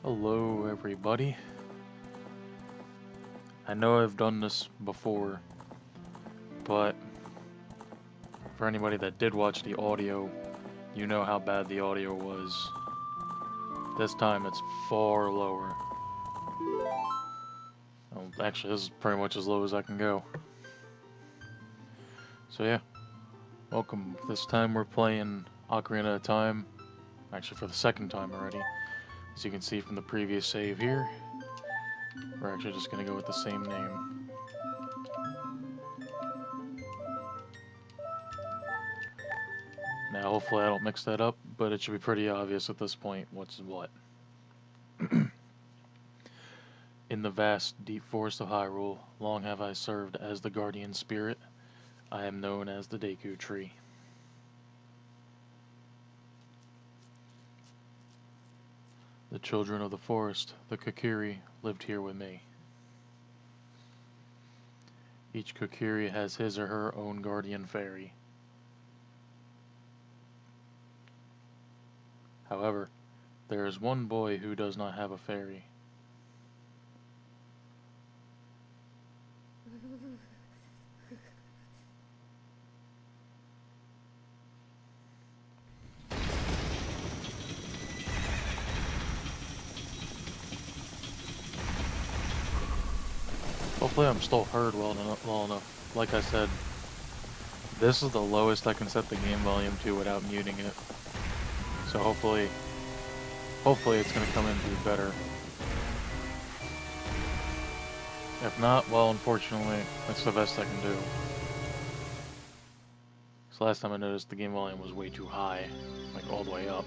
Hello, everybody. I know I've done this before, but for anybody that did watch the audio, you know how bad the audio was. This time it's far lower. Well, actually, this is pretty much as low as I can go. So yeah, welcome. This time we're playing Ocarina of Time, actually for the second time already. As you can see from the previous save here, we're actually just going to go with the same name. Now, hopefully I don't mix that up, but it should be pretty obvious at this point what's what. In the vast, deep forest of Hyrule, long have I served as the guardian spirit. I am known as the Deku Tree. The children of the forest, the Kokiri, lived here with me. Each Kokiri has his or her own guardian fairy. However, there is one boy who does not have a fairy. Hopefully I'm still heard well enough. Like I said, this is the lowest I can set the game volume to without muting it. So hopefully it's going to come in through better. If not, well, unfortunately, that's the best I can do. So last time I noticed the game volume was way too high, like all the way up.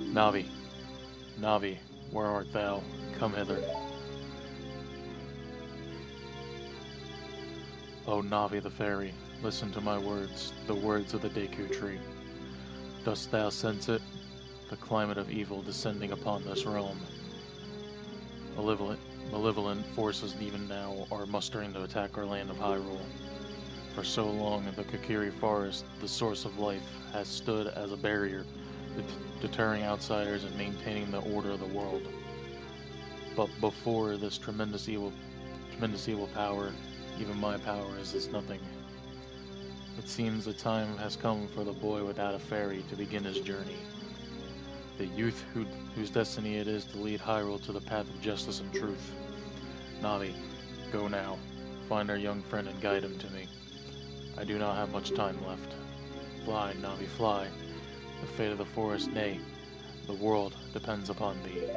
Navi, Navi, where art thou? Come hither. O Navi the fairy, listen to my words, the words of the Deku Tree. Dost thou sense it? The climate of evil descending upon this realm. Malevolent forces even now are mustering to attack our land of Hyrule. For so long, the Kokiri Forest, the source of life, has stood as a barrier, deterring outsiders and maintaining the order of the world. But before this tremendous evil power, even my power is as nothing. It seems the time has come for the boy without a fairy to begin his journey. The youth whose destiny it is to lead Hyrule to the path of justice and truth. Navi, go now. Find our young friend and guide him to me. I do not have much time left. Fly, Navi, fly. The fate of the forest, nay, the world depends upon thee.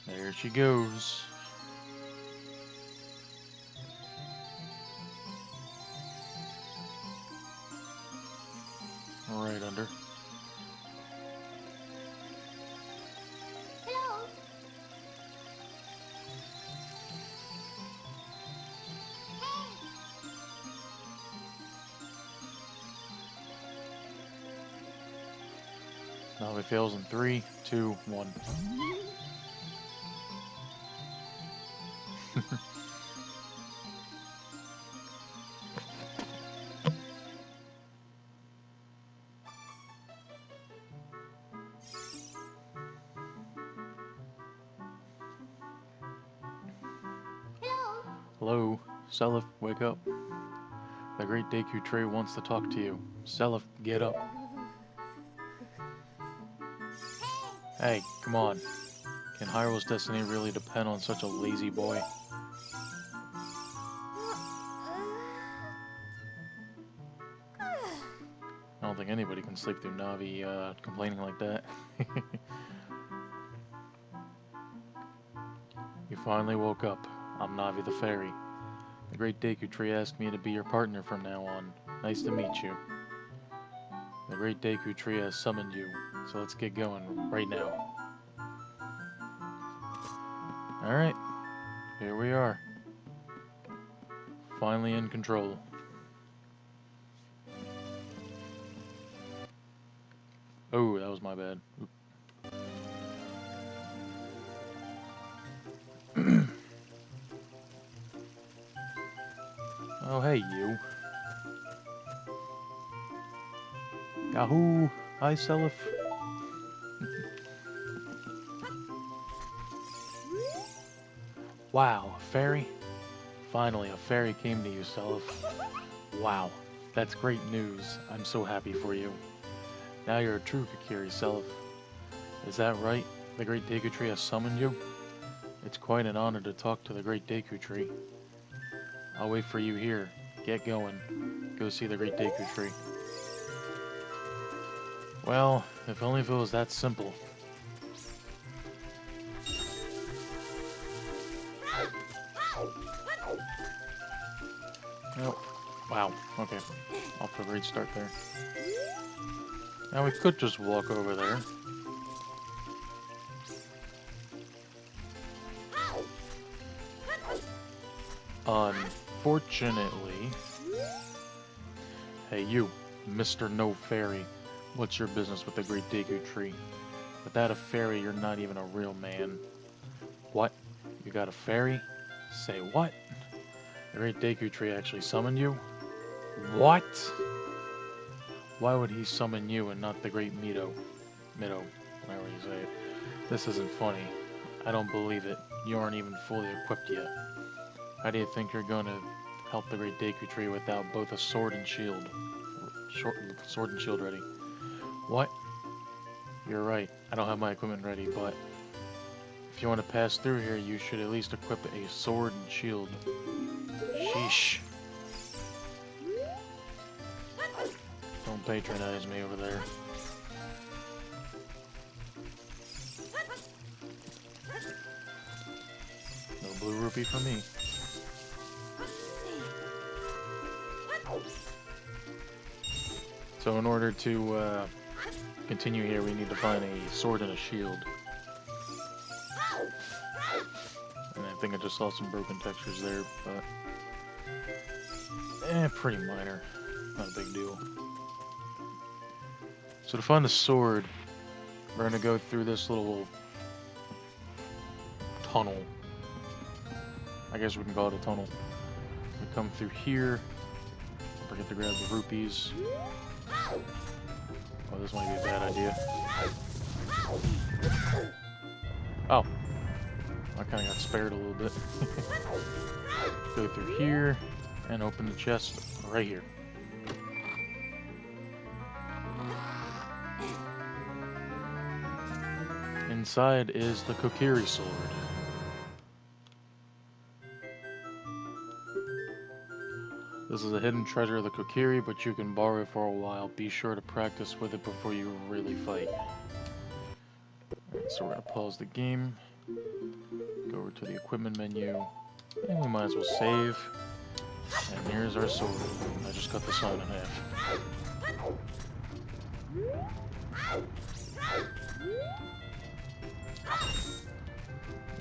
There she goes. Right under. Hello. Navi fails in 3, 2, 1. Hello. Hello, Seliph, wake up. The Great Deku Tree wants to talk to you. Seliph, get up. Hey, come on. Can Hyrule's destiny really depend on such a lazy boy? I don't think anybody can sleep through Navi complaining like that. You finally woke up. I'm Navi the Fairy. The Great Deku Tree asked me to be your partner from now on. Nice to meet you. The Great Deku Tree has summoned you, so let's get going right now. Alright, here we are. Finally in control. Oh, that was my bad. Oh, hey, you. Yahoo! Hi, Seliph. Wow, a fairy? Finally, a fairy came to you, Seliph. Wow, that's great news. I'm so happy for you. Now you're a true Kokiri, Seliph. Is that right? The Great Deku Tree has summoned you? It's quite an honor to talk to the Great Deku Tree. I'll wait for you here. Get going. Go see the Great Deku Tree. Well, if only if it was that simple. Oh, wow. Okay. Off to a great start there. Now we could just walk over there. Unfortunately... Hey you, Mr. No Fairy. What's your business with the Great Deku Tree? Without a fairy, you're not even a real man. What? You got a fairy? Say what? The Great Deku Tree actually summoned you? What? Why would he summon you and not the Great Mido, whatever you say it. This isn't funny. I don't believe it. You aren't even fully equipped yet. How do you think you're going to help the Great Deku Tree without both a sword and shield? Sword and shield ready. What? You're right. I don't have my equipment ready, but if you want to pass through here, you should at least equip a sword and shield. Sheesh. Don't patronize me over there. No blue rupee for me. So in order to continue here, we need to find a sword and a shield. And I think I just saw some broken textures there, but... pretty minor. Not a big deal. So to find the sword, we're gonna go through this little tunnel. I guess we can call it a tunnel. We come through here. Don't forget to grab the rupees. Oh, this might be a bad idea. Oh. I kind of got spared a little bit. Go through here and open the chest right here. Inside is the Kokiri Sword. This is a hidden treasure of the Kokiri, but you can borrow it for a while. Be sure to practice with it before you really fight. Alright, so we're going to pause the game. Go over to the equipment menu. And we might as well save. And here's our sword. I just cut the sign in half.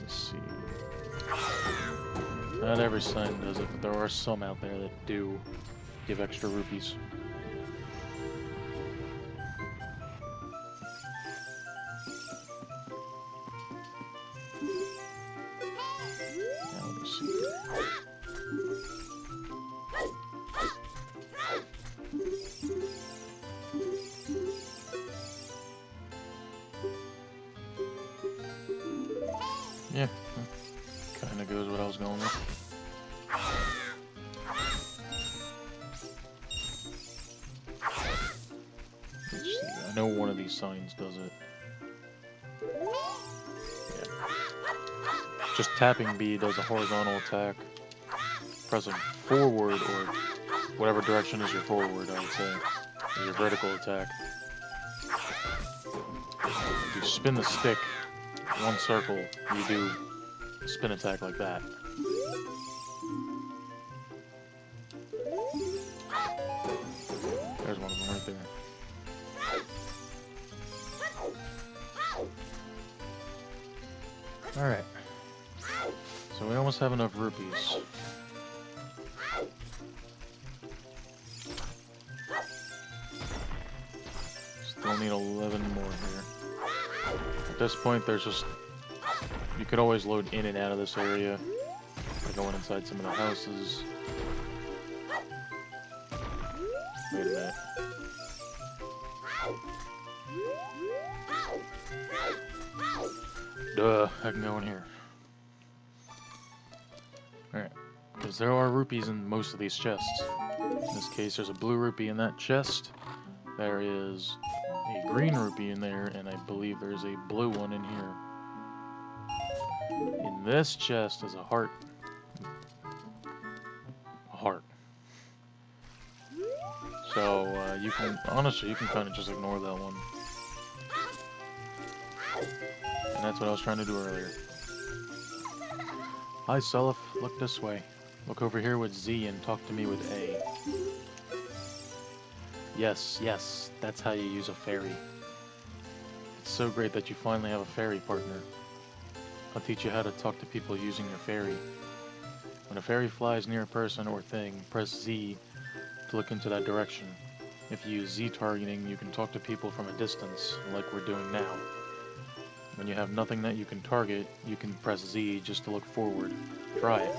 Let's see. Not every sign does it, but there are some out there that do give extra rupees. Now let me see. Yeah, kind of goes what I was going with. Let's see, I know one of these signs does it. Yeah. Just tapping B does a horizontal attack. Pressing forward, or whatever direction is your forward, I would say, is your vertical attack. If you spin the stick one circle, you do a spin attack like that. There's one of them right there. Alright. So we almost have enough rupees. Still need 11 more here. At this point, there's just... You could always load in and out of this area by going inside some of the houses. Wait a minute. Duh, I can go in here. because there are rupees in most of these chests. In this case, there's a blue rupee in that chest. There is a green rupee in there, and I believe there's a blue one in here. In this chest is a heart. A heart. So, you can, honestly, you can kind of just ignore that one. And that's what I was trying to do earlier. Hi, Seliph. Look this way. Look over here with Z and talk to me with A. Yes, yes, that's how you use a fairy. It's so great that you finally have a fairy partner. I'll teach you how to talk to people using your fairy. When a fairy flies near a person or thing, press Z to look into that direction. If you use Z targeting, you can talk to people from a distance, like we're doing now. When you have nothing that you can target, you can press Z just to look forward. Try it.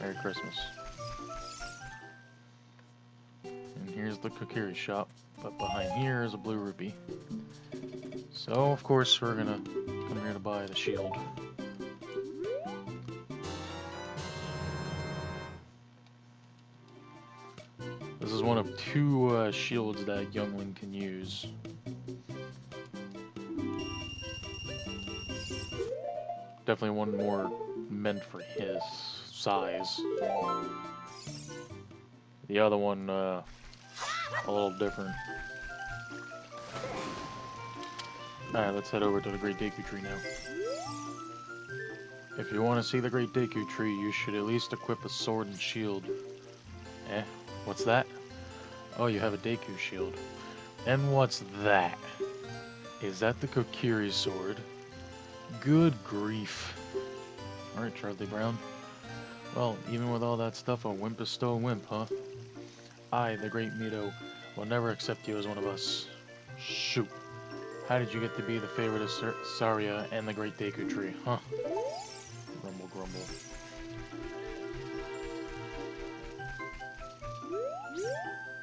Merry Christmas. And here's the Kokiri shop, but behind here is a blue rupee. So, of course, we're gonna come here to buy the shield. This is one of two shields that Youngling can use. Definitely one more meant for his size. The other one, a little different. Alright, let's head over to the Great Deku Tree now. If you want to see the Great Deku Tree, you should at least equip a sword and shield. Eh? What's that? Oh, you have a Deku shield. And what's that? Is that the Kokiri Sword? Good grief. Alright, Charlie Brown. Well, even with all that stuff, a wimp is still a wimp, huh? I, the Great Mito, will never accept you as one of us. Shoot. How did you get to be the favorite of Saria and the Great Deku Tree, huh? Grumble, grumble.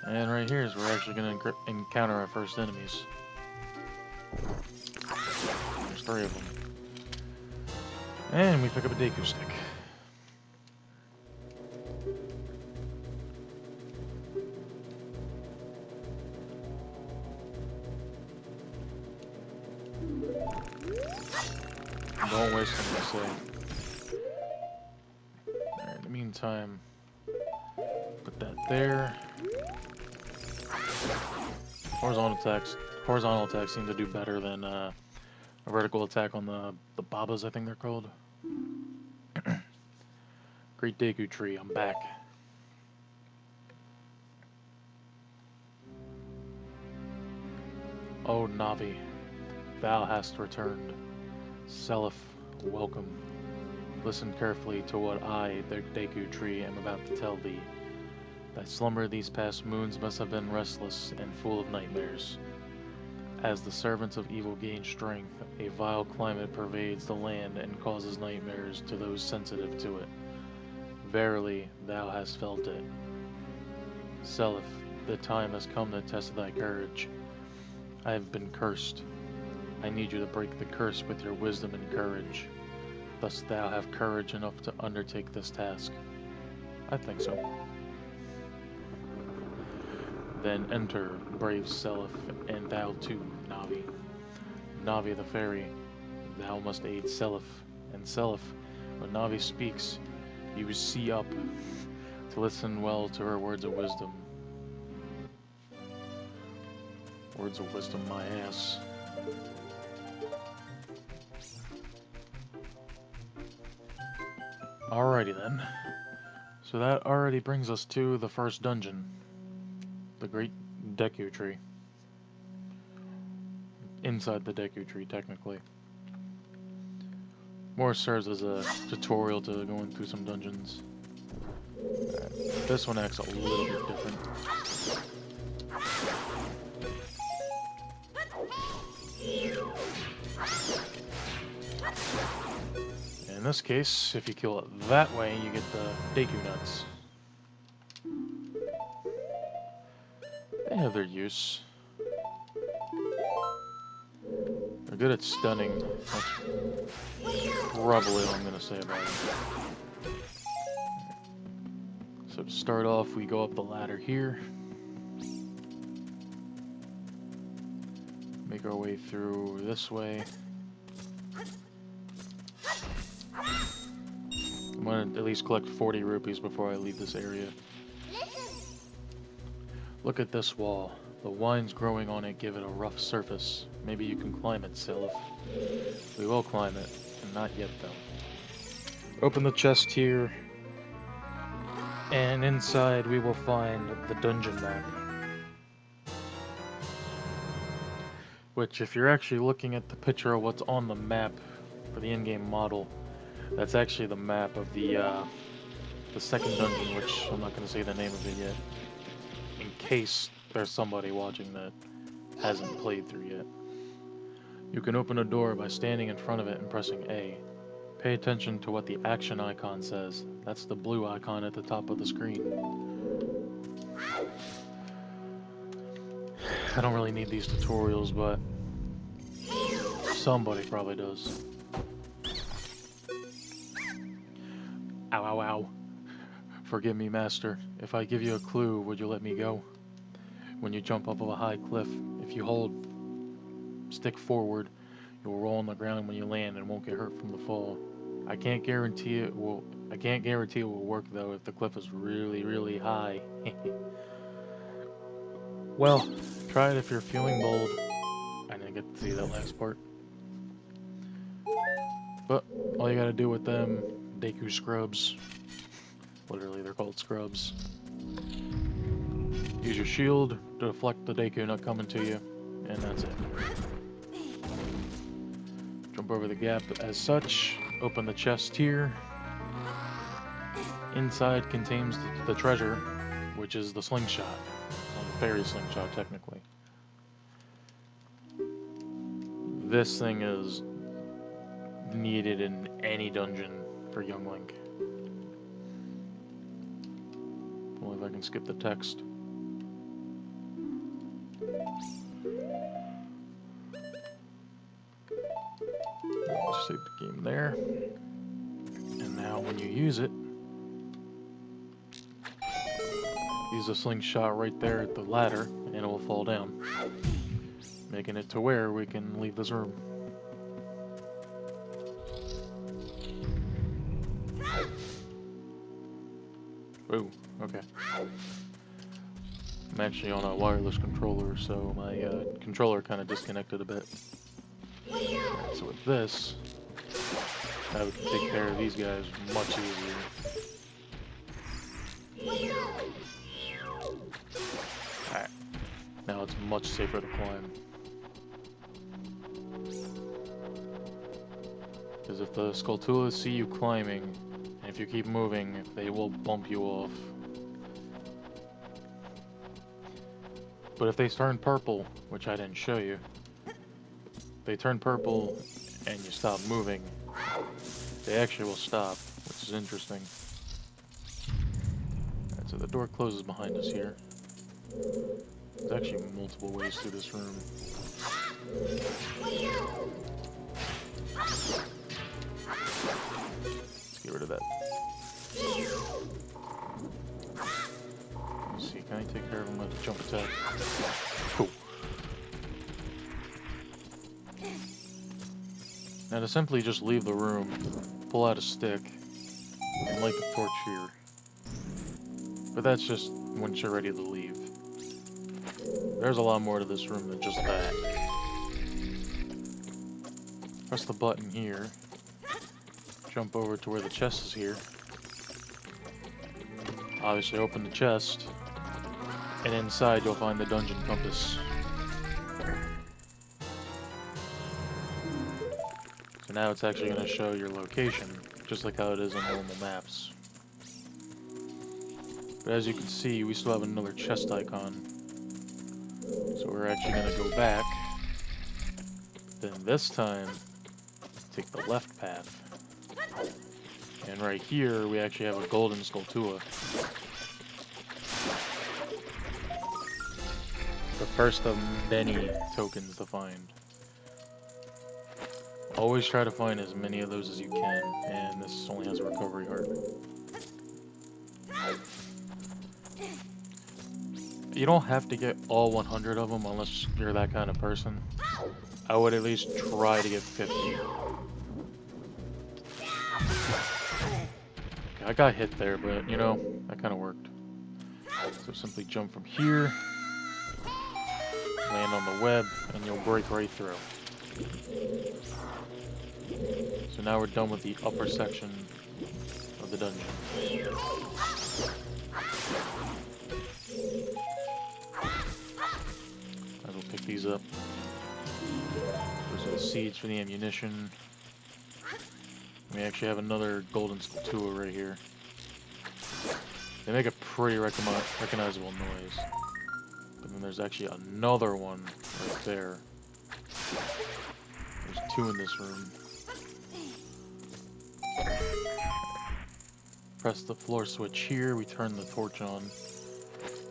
And right here is where we're actually going to encounter our first enemies. There's 3 of them. And we pick up a Deku stick. Don't waste them, I say. Alright, in the meantime, put that there. Horizontal attacks seem to do better than a vertical attack on the Babas, I think they're called. Great Deku Tree, I'm back. Oh, Navi, thou hast returned. Seliph, welcome. Listen carefully to what I, the Deku Tree, am about to tell thee. Thy slumber these past moons must have been restless and full of nightmares. As the servants of evil gain strength, a vile climate pervades the land and causes nightmares to those sensitive to it. Verily, thou hast felt it. Seliph, the time has come to test thy courage. I have been cursed. I need you to break the curse with your wisdom and courage. Thus thou have courage enough to undertake this task. I think so. Then enter, brave Seliph, and thou too, Navi. Navi the fairy, thou must aid Seliph, and Seliph, when Navi speaks, you see up to listen well to her words of wisdom. Words of wisdom, my ass. Alrighty then. So that already brings us to the first dungeon. The Great Deku Tree. Inside the Deku Tree, technically. More serves as a tutorial to going through some dungeons. This one acts a little bit different. In this case, if you kill it that way, you get the Deku nuts. They have their use. They're good at stunning. That's probably all I'm going to say about it. So to start off, we go up the ladder here. Make our way through this way. I'm gonna at least collect 40 rupees before I leave this area. Look at this wall. The vines growing on it give it a rough surface. Maybe you can climb it, Seliph. We will climb it. Not yet, though. Open the chest here. And inside we will find the dungeon map. Which, if you're actually looking at the picture of what's on the map for the in-game model, that's actually the map of the second dungeon, which I'm not going to say the name of it yet, in case there's somebody watching that hasn't played through yet. You can open a door by standing in front of it and pressing A. Pay attention to what the action icon says. That's the blue icon at the top of the screen. I don't really need these tutorials, but somebody probably does. Ow, ow, ow. Forgive me, Master. If I give you a clue, would you let me go? When you jump off of a high cliff, if you hold stick forward, you'll roll on the ground when you land and won't get hurt from the fall. I can't guarantee it will work though if the cliff is really, really high. Well, try it if you're feeling bold. I didn't get to see that last part. But all you gotta do with them Deku scrubs, literally they're called scrubs. Use your shield to deflect the Deku not coming to you, and that's it. Jump over the gap as such, open the chest here. Inside contains the treasure, which is the slingshot. Well, the fairy slingshot, technically. This thing is needed in any dungeon for Young Link. Only if I can skip the text. Just save the game there. And now when you use it, use a slingshot right there at the ladder and it will fall down, making it to where we can leave this room. Oh, okay. I'm actually on a wireless controller, so my controller kind of disconnected a bit. So with this, I would take care of these guys much easier. Alright, now it's much safer to climb. Because if the Skulltula see you climbing, and if you keep moving, they will bump you off. But if they turn purple, which I didn't show you, if they turn purple and you stop moving, they actually will stop, which is interesting. Alright, so the door closes behind us here. There's actually multiple ways through this room. Let's get rid of that. Let's see, can I take care of him with a jump attack? Cool. Now to simply just leave the room, pull out a stick, and light the torch here. But that's just once you're ready to leave. There's a lot more to this room than just that. Press the button here. Jump over to where the chest is here. Obviously open the chest. And inside you'll find the dungeon compass. So now it's actually going to show your location, just like how it is on normal maps. But as you can see, we still have another chest icon. So we're actually going to go back. Then this time, take the left path. And right here, we actually have a golden Skulltula. The first of many tokens to find. Always try to find as many of those as you can, and this only has a recovery heart. You don't have to get all 100 of them unless you're that kind of person. I would at least try to get 50. Okay, I got hit there, but you know, that kind of worked. So simply jump from here, land on the web, and you'll break right through. So now we're done with the upper section of the dungeon. Might as well pick these up. Those are the seeds for the ammunition. We actually have another golden Skulltula right here. They make a pretty recognizable noise. But then there's actually another one right there. There's two in this room. Press the floor switch here, we turn the torch on.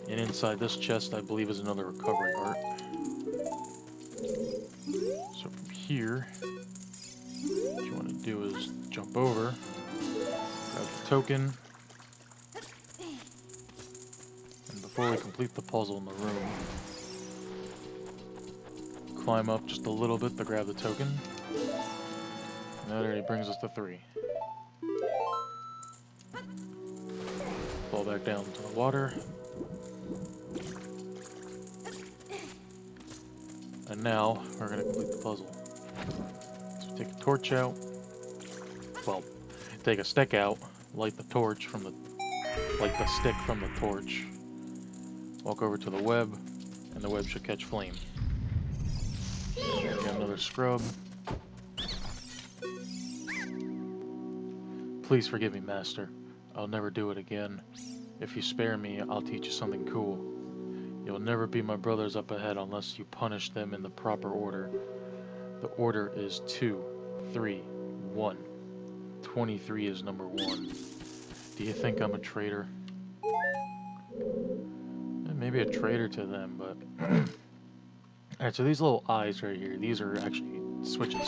And inside this chest, I believe, is another recovery heart. So from here, what you want to do is jump over, grab the token, and before we complete the puzzle in the room, climb up just a little bit to grab the token. And that already brings us to 3. Fall back down to the water. And now, we're going to complete the puzzle. So take a torch out. Well, take a stick out, light the torch from the... light the stick from the torch. Walk over to the web, and the web should catch flame. Get another scrub. Please forgive me, Master. I'll never do it again. If you spare me, I'll teach you something cool. You'll never be my brothers up ahead unless you punish them in the proper order. The order is 2, 3, 1. 23 is number 1. Do you think I'm a traitor? Maybe a traitor to them, but... Alright, so these little eyes right here, these are actually switches.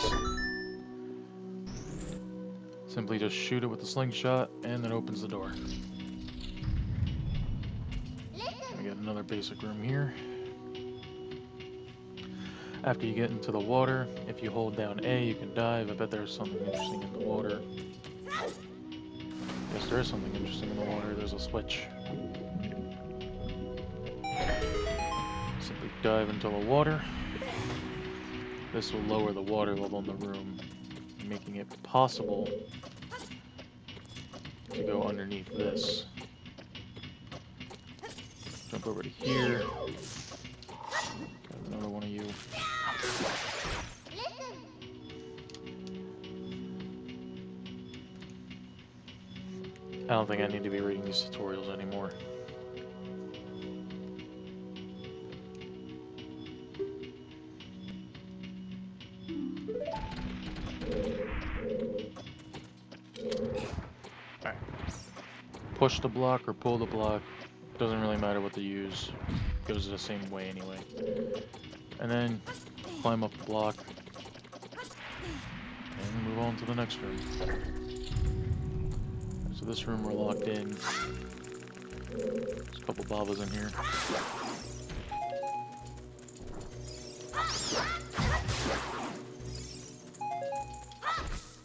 Simply just shoot it with the slingshot, and it opens the door. We got another basic room here. After you get into the water, if you hold down A, you can dive. I bet there's something interesting in the water. Yes, there is something interesting in the water. There's a switch. Simply dive into the water. This will lower the water level in the room, making it possible to go underneath this. Jump over to here. Got another one of you. I don't think I need to be reading these tutorials anymore. Alright. Push the block or pull the block. Doesn't really matter what to use. Goes the same way anyway. And then climb up the block. And move on to the next room. So this room we're locked in. There's a couple babas in here.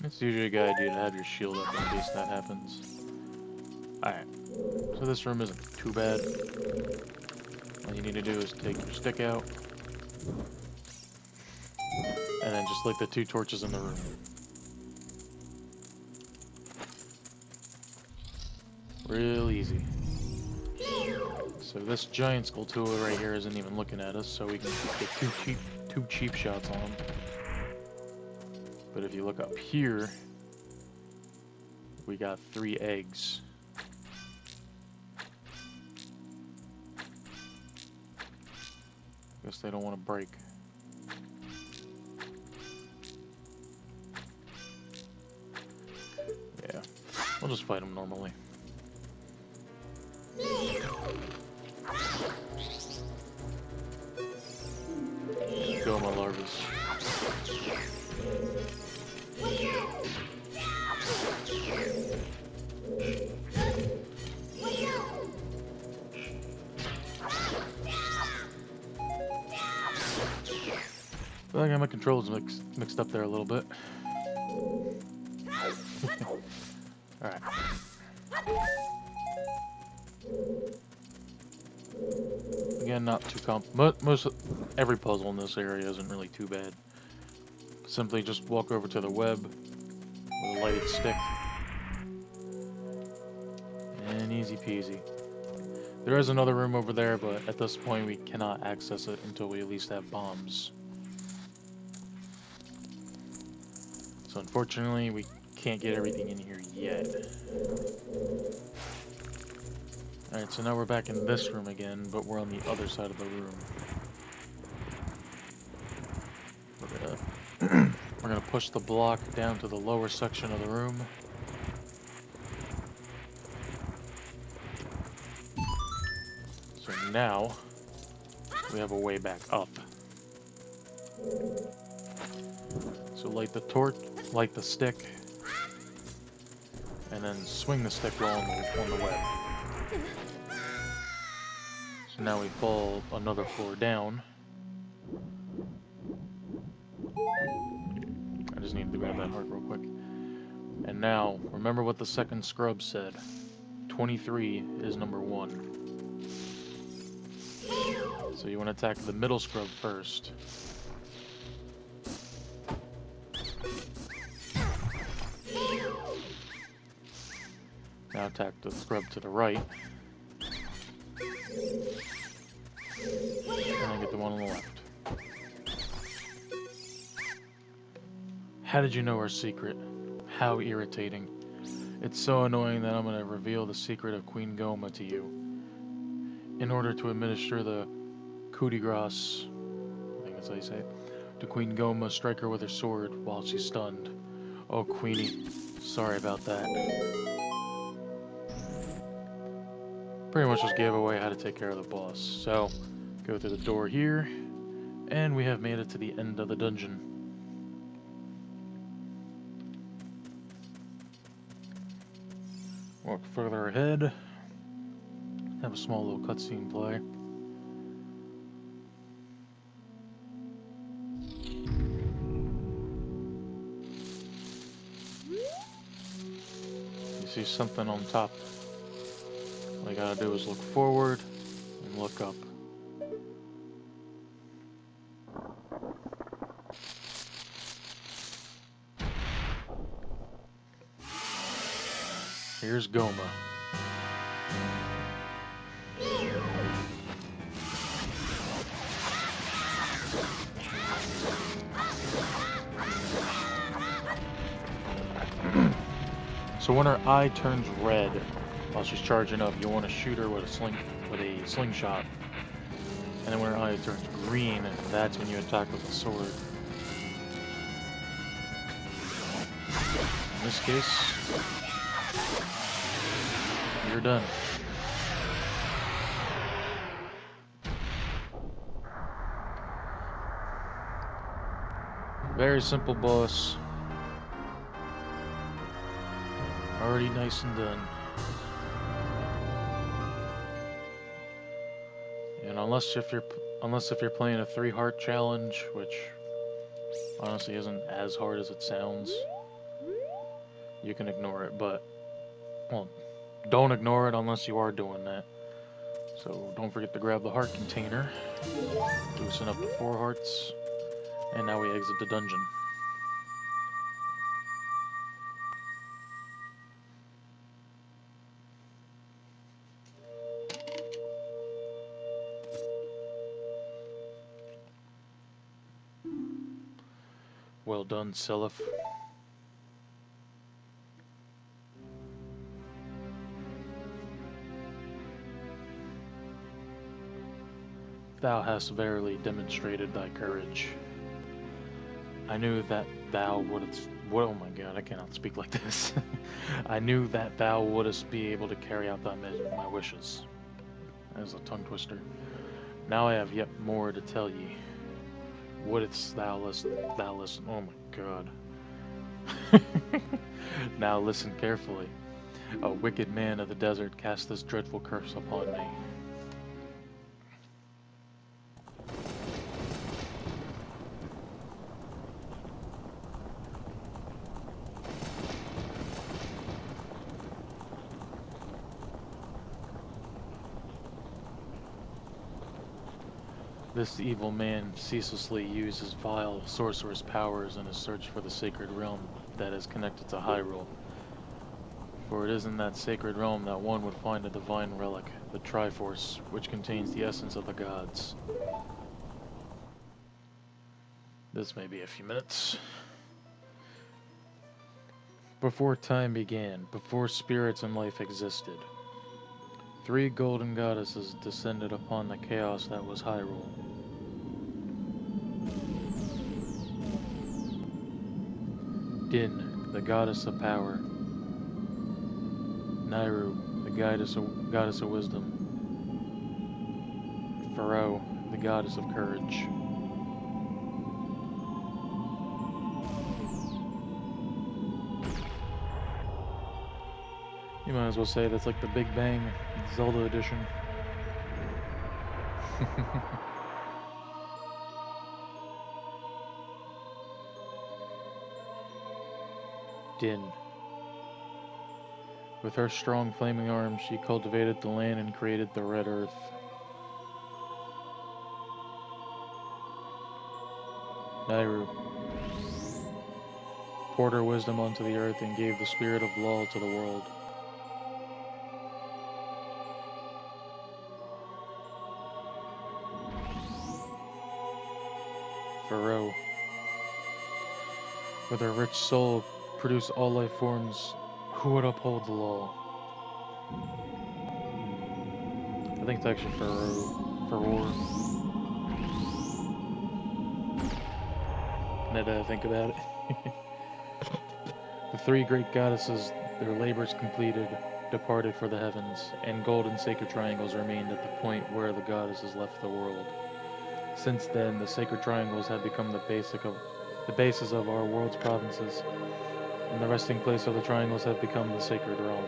It's usually a good idea to have your shield up in case that happens. Alright, so this room isn't too bad. All you need to do is take your stick out. And then just light the 2 torches in the room. Real easy. So this giant Skulltula right here isn't even looking at us, so we can get two cheap shots on him. But if you look up here, we got 3 eggs. Guess they don't want to break. Yeah, we'll just fight them normally. Goma larvas. feel like my controls mixed up there a little bit. Alright. Again, not too every puzzle in this area isn't really too bad. Simply just walk over to the web with a lighted stick. And easy peasy. There is another room over there, but at this point we cannot access it until we at least have bombs. So unfortunately, we can't get everything in here yet. Alright, so now we're back in this room again, but we're on the other side of the room. We're gonna push the block down to the lower section of the room. So now, we have a way back up. So light the torch, light the stick, and then swing the stick while on the web. So now we fall another floor down. I just need to grab that heart real quick. And now, remember what the second scrub said. 23 is number 1. So you want to attack the middle scrub first. Now attack the scrub to the right. And then get the one on the left. How did you know our secret? How irritating. It's so annoying that I'm going to reveal the secret of Queen Goma to you. In order to administer the coup de grace, I think that's how you say it, to Queen Goma, strike her with her sword while she's stunned. Oh, Queenie, sorry about that. Pretty much just gave away how to take care of the boss. So, go through the door here, and we have made it to the end of the dungeon. Walk further ahead. Have a small little cutscene play. You see something on top. All you gotta do is look forward and look up. Here's Goma. So when her eye turns red while she's charging up, you want to shoot her with a slingshot. And then when her eye turns green, that's when you attack with the sword. In this case, you're done. Very simple boss. Already nice and done. And unless if you're playing a 3-heart challenge, which honestly isn't as hard as it sounds, you can ignore it. But well, don't ignore it unless you are doing that. So don't forget to grab the heart container, loosen up the 4 hearts, and now we exit the dungeon. Well done, Seliph. Thou hast verily demonstrated thy courage. I knew that thou wouldst... Oh my god, I cannot speak like this. I knew that thou wouldst be able to carry out my wishes. That is a tongue twister. Now I have yet more to tell ye. Wouldst thou listen? Oh my god. Now listen carefully. A wicked man of the desert cast this dreadful curse upon me. This evil man ceaselessly uses vile sorcerous powers in his search for the sacred realm that is connected to Hyrule. For it is in that sacred realm that one would find a divine relic, the Triforce, which contains the essence of the gods. This may be a few minutes. Before time began, before spirits and life existed, 3 golden goddesses descended upon the chaos that was Hyrule. Din, the goddess of power. Nairu, the goddess of wisdom. Pharaoh, the goddess of courage. You might as well say that's like the Big Bang Zelda edition. Din. With her strong flaming arms, she cultivated the land and created the Red Earth. Nairu poured her wisdom onto the earth and gave the spirit of law to the world. Pharaoh, with her rich soul, produced all life forms who would uphold the law. I think it's actually Pharaoh. Now that I think about it. The 3 great goddesses, their labors completed, departed for the heavens, and golden sacred triangles remained at the point where the goddesses left the world. Since then, the sacred triangles have become the basis of our world's provinces, and the resting place of the triangles have become the sacred realm.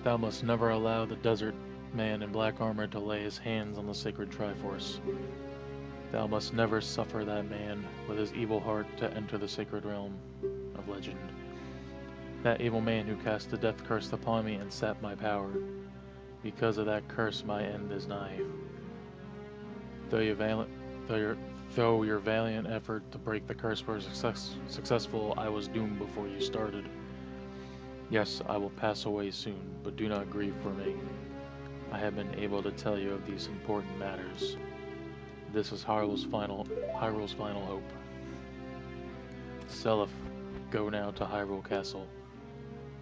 Thou must never allow the desert man in black armor to lay his hands on the sacred Triforce. Thou must never suffer that man with his evil heart to enter the sacred realm of legend. That evil man who cast the death curse upon me and sapped my power. Because of that curse, my end is nigh. Though your valiant effort to break the curse was successful, I was doomed before you started. Yes, I will pass away soon, but do not grieve for me. I have been able to tell you of these important matters. This is Hyrule's final hope. Seliph, go now to Hyrule Castle.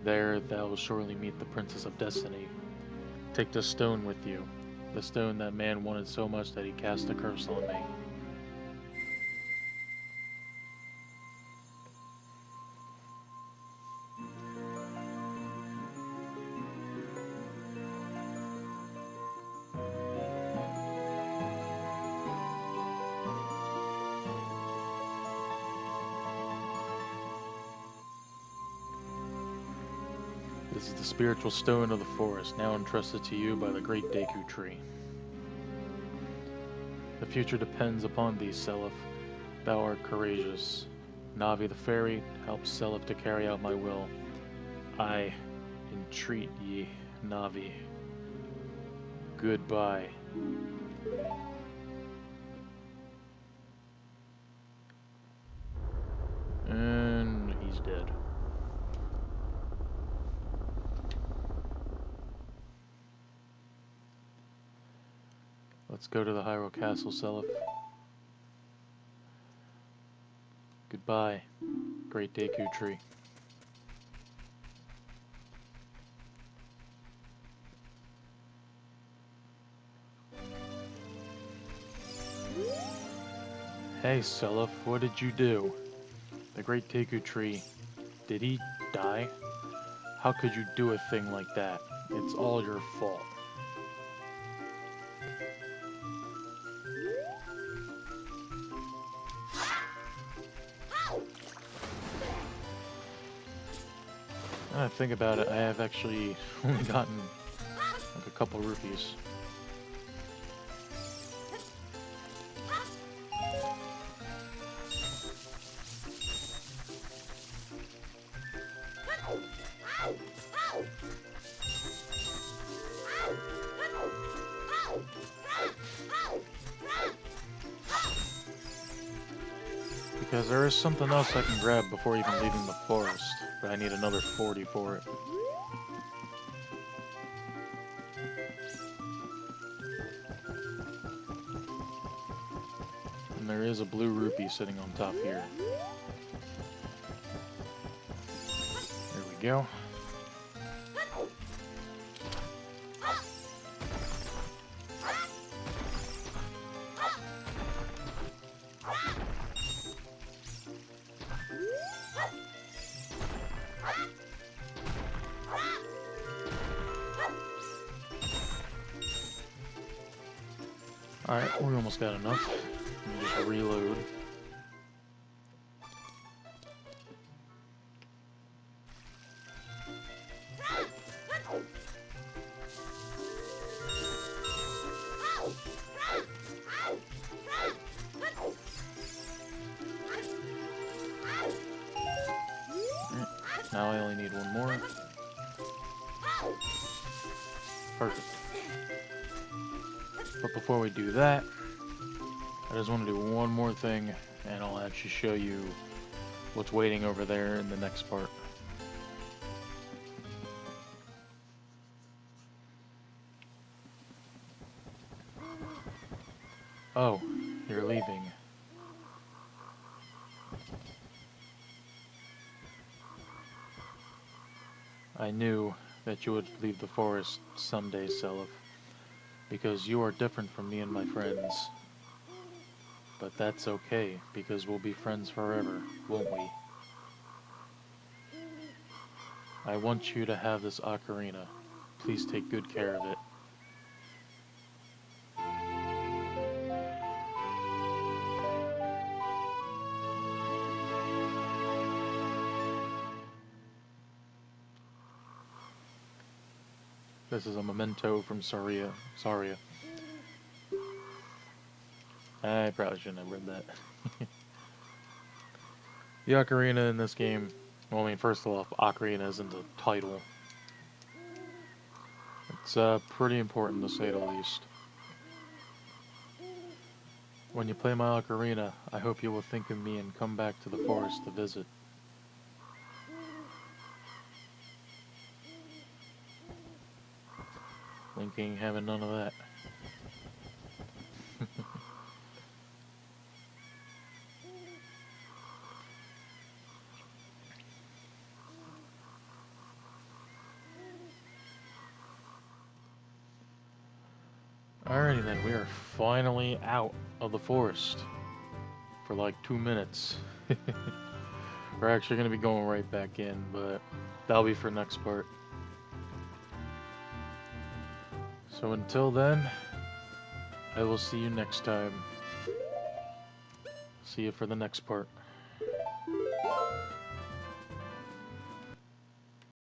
There thou will surely meet the Princess of Destiny. Take the stone with you, the stone that man wanted so much that he cast a curse on me. This is the spiritual stone of the forest, now entrusted to you by the Great Deku Tree. The future depends upon thee, Seliph. Thou art courageous. Navi the fairy helps Seliph to carry out my will. I entreat ye, Navi. Goodbye. And he's dead. Let's go to the Hyrule Castle, Seliph. Goodbye, Great Deku Tree. Hey, Seliph, what did you do? The Great Deku Tree, did he die? How could you do a thing like that? It's all your fault. Now that I think about it, I have actually only gotten like a couple rupees. Because there is something else I can grab before even leaving the forest, but I need another 40 for it. And there is a blue rupee sitting on top here. There we go. Alright, we almost got enough. Let me just reload. Now I only need one more. Perfect. But before we do that, I just want to do one more thing, and I'll actually show you what's waiting over there in the next part. Oh, you're leaving. I knew that you would leave the forest someday, Seliph, because you are different from me and my friends. But that's okay, because we'll be friends forever, won't we? I want you to have this ocarina. Please take good care of it. This is a memento from Saria. I probably shouldn't have read that. The ocarina in this game, well, I mean, first of all, ocarina isn't the title. It's pretty important to say the least. When you play my ocarina, I hope you will think of me and come back to the forest to visit. Link ain't having none of that. Alrighty then, we are finally out of the forest. For like 2 minutes. We're actually going to be going right back in, but that'll be for next part. So until then, I will see you next time. See you for the next part.